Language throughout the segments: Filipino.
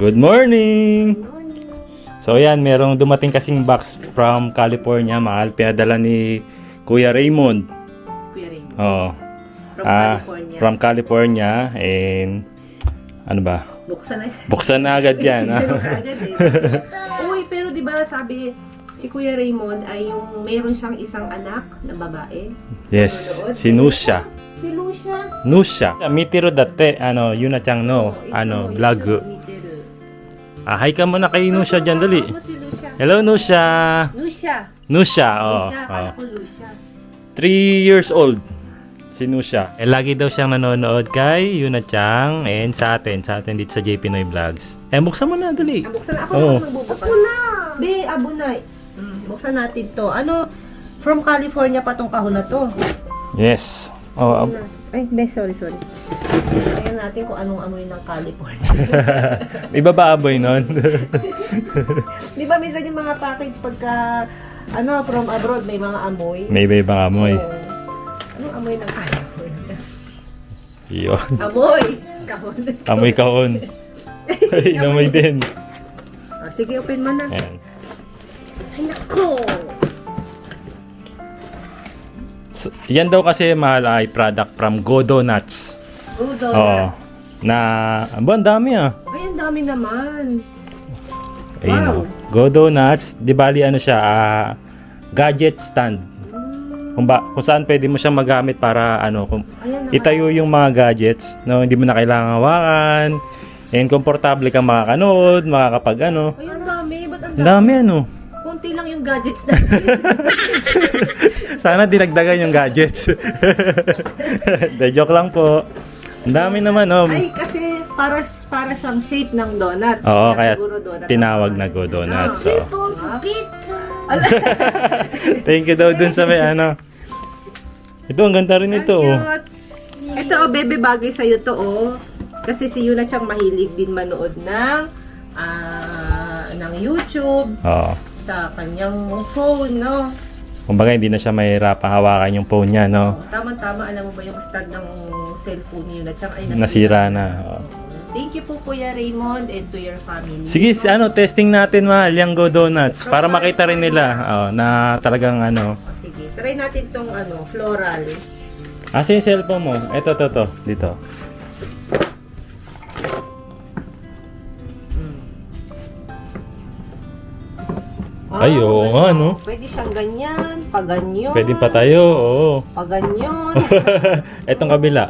Good morning! So yan, merong dumating kasing box from California, mahal. Pinadala ni Kuya Raymond. Kuya Raymond. Oo. From California. From California. And ano ba? Buksan na. Buksan na agad yan. Agad eh. Uy, pero di ba sabi si Kuya Raymond ay yung meron siyang isang anak na babae. Yes, si Nusha. Si Lucia. Nusha. Mitiro date, yun na chang no. Vlog. Hi ka muna kay Nusha dyan, dali. Ako si Lucia. Hello, Nusha. Nusha. Nusha, Lucia, akala ko Lucia. 3 years old. Si Nusha. Lagi daw siyang nanonood kay Yuna Chang and sa atin dito sa JP Noy Vlogs. Buksan mo na, dali. Buksan na ako Oo. magbubukas. Ako na. Di, abo na. Buksan natin to. From California pa tong kahon na to. Yes. Ay, sorry. Tingnan natin kung anong amoy ng California. Iba ba aboy nun? Di ba minsan yung mga package pagka from abroad may mga amoy? May iba-ibang amoy. Anong amoy ng California? Yun. Amoy! Kahon. Amoy kaon. Ay, inamoy din. Sige, open mo na. Ayan. Ay, nako! So, yan daw kasi mahal ay product from Godo Nuts. Udo. Oo. Na, ang dami ah. Ay, ang dami naman. Ayun Wow. oh. Godo Nuts, di bali siya, gadget stand. Kung saan pwede mo siyang magamit para Ayan, itayo yung mga gadgets, no, hindi mo na kailangan hawakan. And komportable kang makakanood, makakapag Ay, ang dami. Ba't ang Ang dami? dami Kunti lang yung gadgets natin. Sana dinagdagan yung gadgets. De, joke lang po. Ang dami naman Ay, kasi para siyang shape ng donuts. Oo, kaya siguro donut tinawag na Godo Nuts. So. Ala. Thank you daw dun sa may Ito, ang ganda rin ito. Oh. Cute. Ito, bebe, bagay sa'yo to, Kasi si Yuna Chang mahilig din manood ng YouTube Oo. sa kanyang phone, no? Kumbaga, hindi na siya mahirapang hawakan yung phone niya, no? Tama-tama, alam mo ba yung stand ng cellphone ni Yuna Chang ay Nasira na. Oo. Thank you po, Kuya Raymond, and to your family. Sige, testing natin mahal yung Godo Nuts para makita rin nila na talagang Sige, try natin tong floral. Asa yung cellphone mo? Ito, dito. Ay, oo nga, no? Pwede siyang ganyan, paganyon. Pwedeng pa tayo, oo. Paganyon. Etong kabila.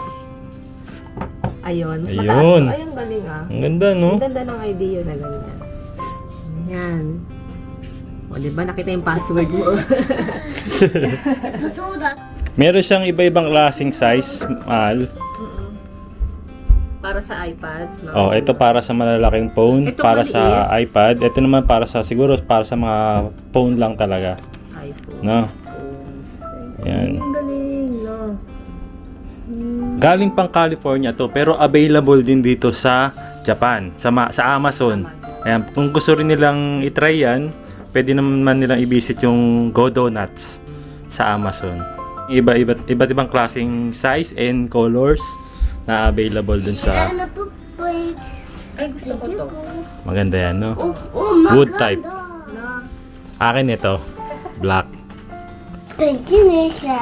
Ayun, mas Ayun. mataas. Ay, ang galing Ang ganda, no? Ang ganda ng idea na ganyan. Yan. O, diba? Nakita yung password mo. Meron siyang iba-ibang klaseng size, mahal. Para sa iPad. No? Oh, ito para sa malalaking phone, Ito para maliit. sa iPad. Ito naman siguro para sa mga phone lang talaga. iPhone. No? Phones. Ayan. Ang galing, no? Galing pang California to, pero available din dito sa Japan, sa Amazon. Ayan, kung gusto rin nilang i-try yan, pwede naman nilang i-visit yung Godo Nuts sa Amazon. Iba't ibang klaseng size and colors na available dun sa Ay, gusto ko to. maganda yan, no? Oh, Wood type. Na, Akin ito, black. Thank you, Nisha.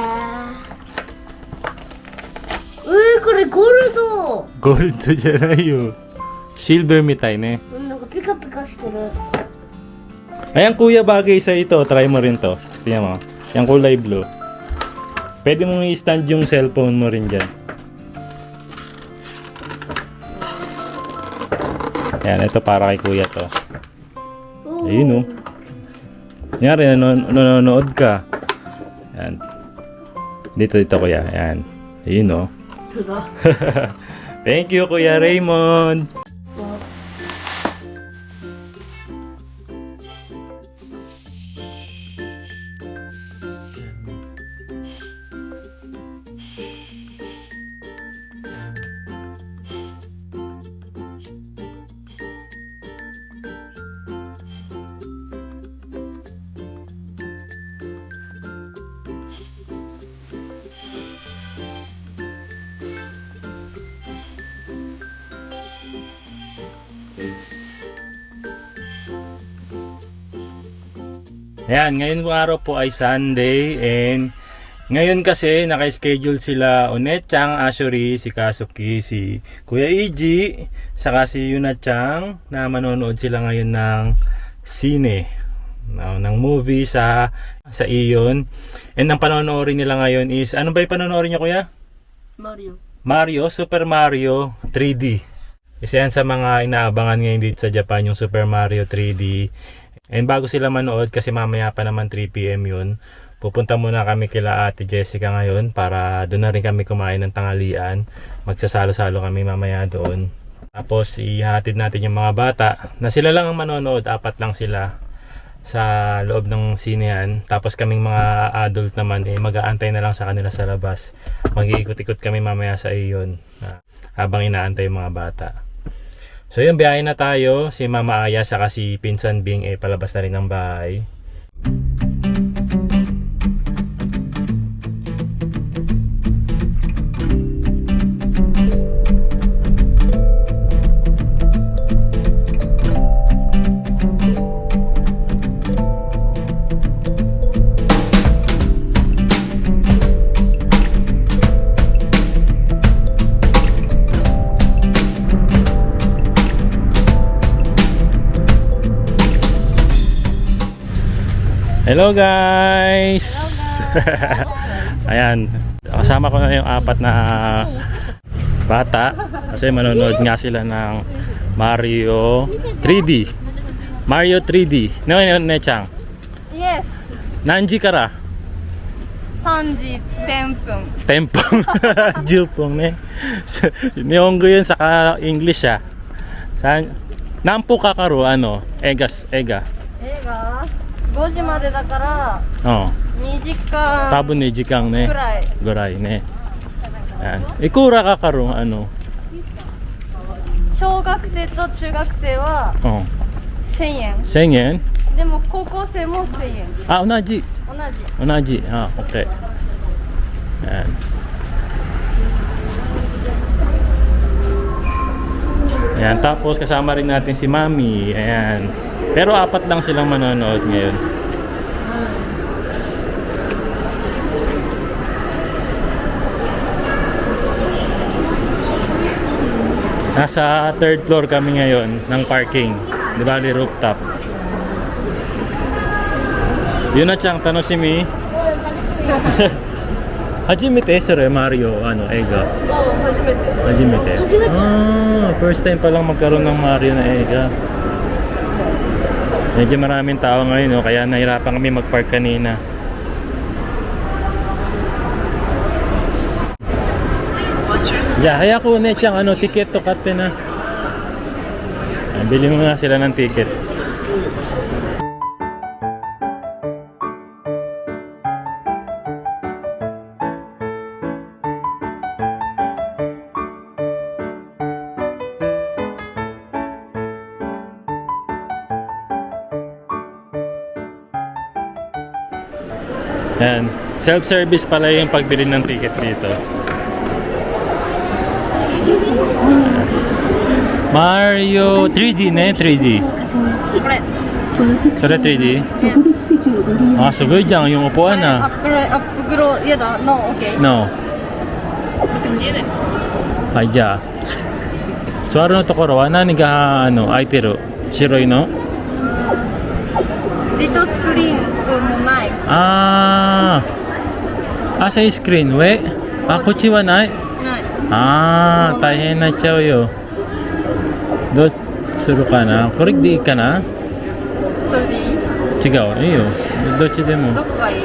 Uy, これゴールド。 Gold to dyan silver mitay ne. なんかピカピカしてる。 Ayan kuya, bagay sa ito. Try mo rin to. Tingnan mo. Yung kulay blue. Pwede mong i-stand yung cellphone mo rin dyan. Ayan, ito para kay kuya to. Ayun oh. Nyari, nanonood ka. Ayan. Dito kuya. Ayan. Ayun oh. diba? Thank you, Kuya Raymond. Ayan, ngayon po araw po ay Sunday and ngayon kasi naka-schedule sila Onechang, Ashuri, si Kasuki, si Kuya Iji, saka si Yuna-chan na manonood sila ngayon ng sine, ng movie sa Iyon. And ang panonoorin nila ngayon is, ano ba yung panonoorin niya kuya? Mario, Super Mario 3D. Isa yan sa mga inaabangan ngayon dito sa Japan, yung Super Mario 3D. And bago sila manood, kasi mamaya pa naman 3 PM yun, pupunta muna kami kila Ate Jessica ngayon para doon na rin kami kumain ng tanghalian. Magsasalo-salo kami mamaya doon. Tapos ihatid natin yung mga bata na sila lang ang manonood, 4 lang sila sa loob ng sinehan. Tapos kaming mga adult naman mag-aantay na lang sa kanila sa labas. Mag-iikot-ikot kami mamaya sa Iyon habang inaantay yung mga bata. So yun, biyahe na tayo. Si Mama Aya saka si Pinsan Bing palabas na rin ng bahay. Hello guys! Ayan, kasama ko na yung 4 na bata kasi manonood nga sila ng Mario 3D. Mario 3D. No, Nechang. Yes. Nanji kara? 3時10分 Tempong. Jupong ne. Nihongo yun saka English ah. Nampo kakaro ano? Ega. 映画5時までだから Oh. 2時間 Tabo ni Jikang ne. くらい Guray ne. Ayan. Ikura kakaro ano? 小学生と中学生は Oh. 1000円 1000yen? でも高校生も1000円 Ah, unaji. 同じ Unaji. Ah, okay. Ayan. Ayan, tapos kasama rin natin si Mami. Ayan. Pero 4 lang silang manonood ngayon. Nasa 3rd floor kami ngayon ng parking. Di ba, rooftop. Yuna-chan, tanoshimi. Hajimete, sore, Mario, Ega. 初めて Hajimete. Ah, first time pa lang magkaroon ng Mario na Ega. Medyo maraming tao ngayon, no? Kaya nahirapan kami mag-park kanina. Yeah, haya ko Nechang, ticket to kate na. Bili mo nga sila ng ticket. Ayan, self-service pala yung pagbili ng ticket dito. Mario 3D ne, 3D. これ Sore 3D? Ah, sugoi dyan yung upuan ア ah. ップグロ嫌だ No, OK No. でも見えない Ay, ja. Suwaro no tokoro wa nani ga aiteru? Shiroi no? リトスクリーンもない Ah. Asa yung screen? We? Ah, kochi wa nai? ない Ah, 大変なっちゃうよ。どうするかな？これでいいかな？それでいい違う、いいよ。どっちでも。どこがいい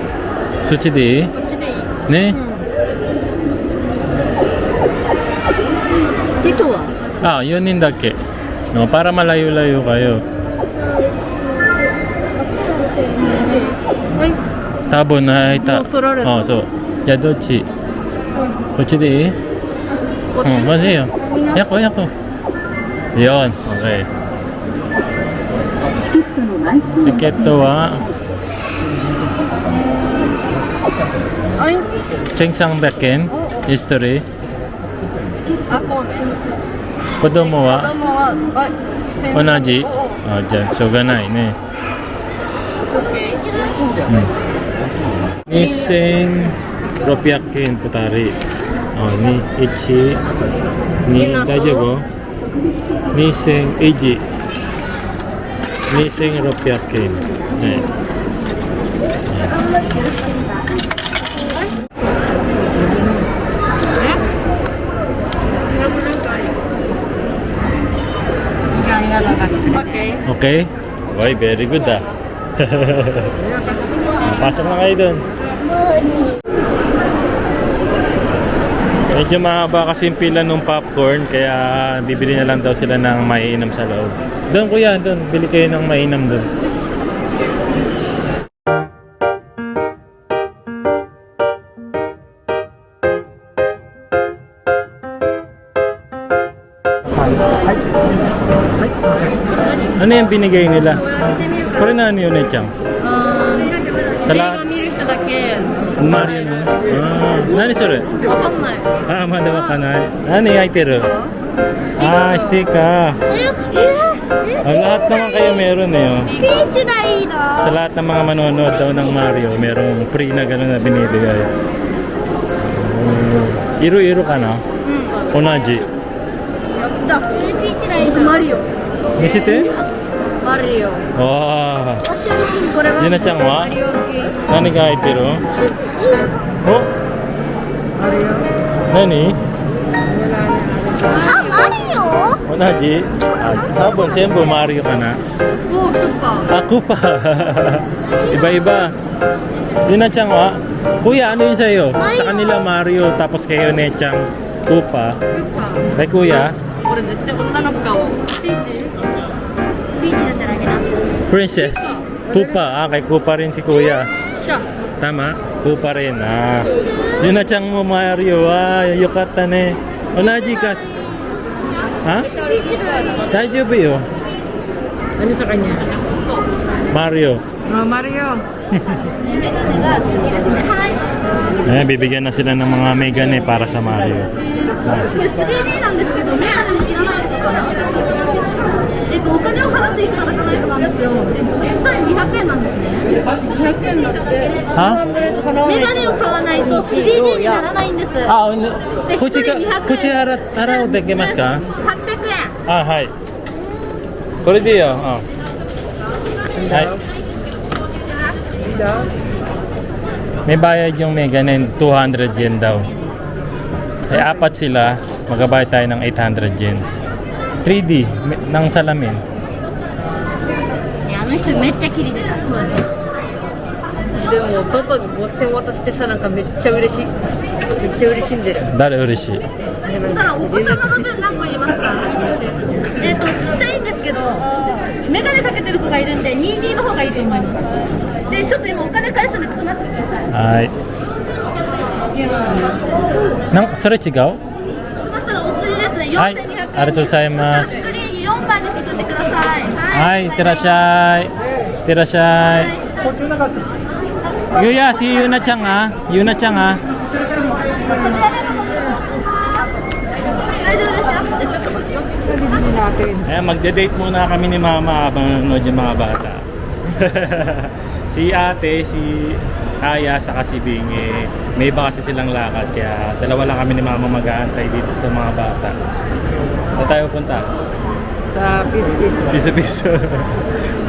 そっちでいい？こっちでいいね。Dito ah. Ah, 4人だけ。No, para malayo-layo kayo. はい。多分ないた。もう取られたあ、そう。じゃあどっち？こっちでいい？こっち。まずいいよ。やこやこ。Yun, okay. チケットははい。 1300 yen? History? あ、こうね。子供は子供は、はい。同じ？おうあ、じゃあしょうがないね。2600円2人。あ、に1、2、大丈夫 ?2000、1、2600円。はい。Okay? Okay, very good ah. Pasok na kayo dun. Medyo mahaba kasi yung pila ng popcorn, kaya bibili na lang daw sila ng maiinom sa loob. Doon kuya, doon. Bili kayo ng mainam doon. Ano yung binigay nila? Pero na ano yun, Echang? 映画見る人だけ Mario na? Ah, naniそれ? わかんない Ah,まだわかんない. Ano yung iteru? Ah, sticker. Oh, lahat naman kayo meron eh. Oh. ピーチがいいの Sa lahat ng mga manonood daw ng Mario, merong free na gano'n na binibigay. Iro-iro ka na? Onaji. やったピーチがいいのマリオ Misite? マリオ Wow. これは Yunaちゃんはマリオ系 Nani ga iteru? Oh? Nani? あ、マリオ Onaji? Ah, sabon, sembo Mario ka na. おークッパ Ako pa. Iba-iba. Yun na Chang wa? Kuya, ano yun sa'yo? Sa kanila Mario, tapos kayo Nechang Kupa. クッパ Kay Kuya, これ絶対女の子かもピーチピーチだったらあげな Princess. Kupa. Ah, kay Kupa rin si Kuya. しゃ Tama? Kupa rin. Ah. Yun na Chang mo Mario. Ah, yukata ne. Onaji ka. Ha? ピーチがいい Daijoubu yo. Ano sa kanya? Mario. Mario Ayan, bibigyan na sila ng mga Megane para sa Mario. これ 3D なんですけど、メガネもいらないですか？お金を払っていただかないとなんですよ。1人200円なんですね。200円だって。 Ha? メガネを買わないと 3D にならないんです。800 Ah, kuchi ka, kuchi harao dekimasu ka? 円。 Ah, hai. Kore de yo. Ah. Hai. May bayad yung Megane, 200 yen daw. Eh, apat sila, magbabayad tayo ng 800 yen. 3D, ng salamin. あの人めっちゃキリ出たでもパパが5000渡してさなんかめっちゃ嬉しいめっちゃ嬉しんでる Dahil urishi. そしたらお子様の分何個入れますか？ちっちゃいんですけど、メガネかけてる子がいるんで、22の方がいいと思います。で、ちょっと今お金返すんで、ちょっと待ってください。はい。それ違う？そしたらお釣りですね。はい、 4200円。ありがとうございます。スクリーン4番に進んでください。はい、いってらっしゃい。いってらっしゃい。Yuya, si Yuna Chang ah. Yuna Chang ah. こちらでございます。大丈夫ですよ。 Ayan, magde-date muna kami ni Mama habang nanonood yung mga bata. Si ate, si Aya, saka si Bing, may iba kasi silang lakad. Kaya dalawa lang kami ni Mama mag-aantay dito sa mga bata. Saan tayo punta? sa Piso-piso.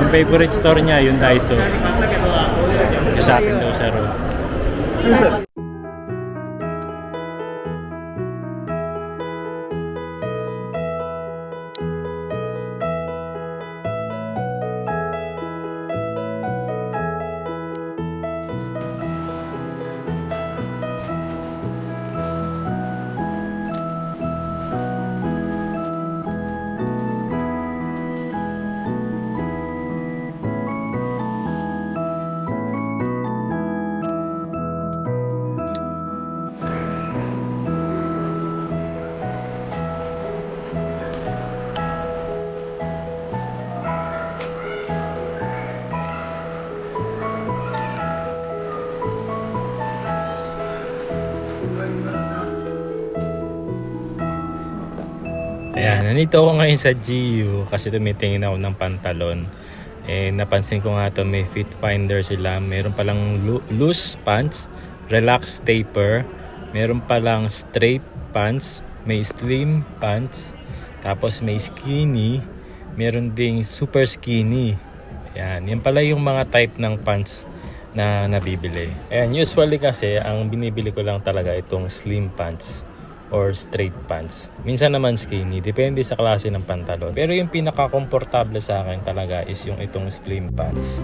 Ang favorite store niya, yung Daiso. Shopping daw siya ro. Ayan, nandito ako ngayon sa GU kasi tumitingin ako ng pantalon. Eh, napansin ko nga to, may fit finder sila. Meron palang loose pants, relaxed taper, meron palang straight pants, may slim pants, tapos may skinny, meron ding super skinny. Yan pala yung mga type ng pants na nabibili. Ayan, usually kasi ang binibili ko lang talaga itong slim pants or straight pants. Minsan naman skinny, depende sa klase ng pantalon. Pero yung pinaka-komportable sa akin talaga is yung itong slim pants.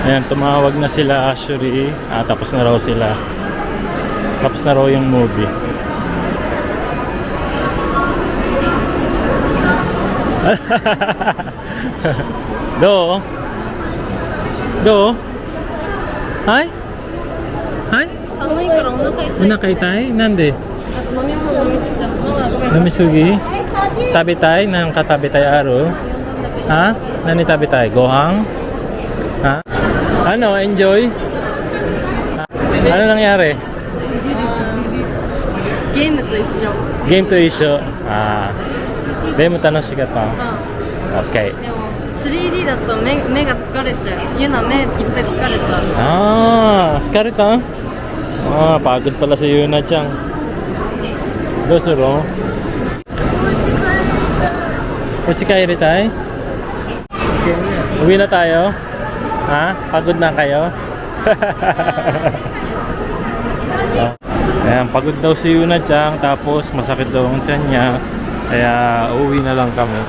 Ayan, tumawag na sila actually. Tapos na raw sila. Tapos na raw yung movie. Do? Do? Hi? Hi? 寒いからお腹痛い。お腹痛いなんであと飲み物飲みすぎた。ママごめん。飲みすぎ食べたいなんか食べたいあるは何食べたいご飯はano enjoy ano nangyari ゲームと一緒。ゲームと一緒でも楽しかったうん。 OK でも 3D だと目が疲れちゃう。ユナ目いっぱい疲れた。疲れたpagod pala si Yuna Chang gusto ro Uchi kairitai? Uwi na tayo? Ha? Pagod na kayo? Ayan, pagod daw si Yuna Chang, tapos masakit daw ang tiyan niya, kaya uwi na lang kami.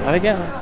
Halika.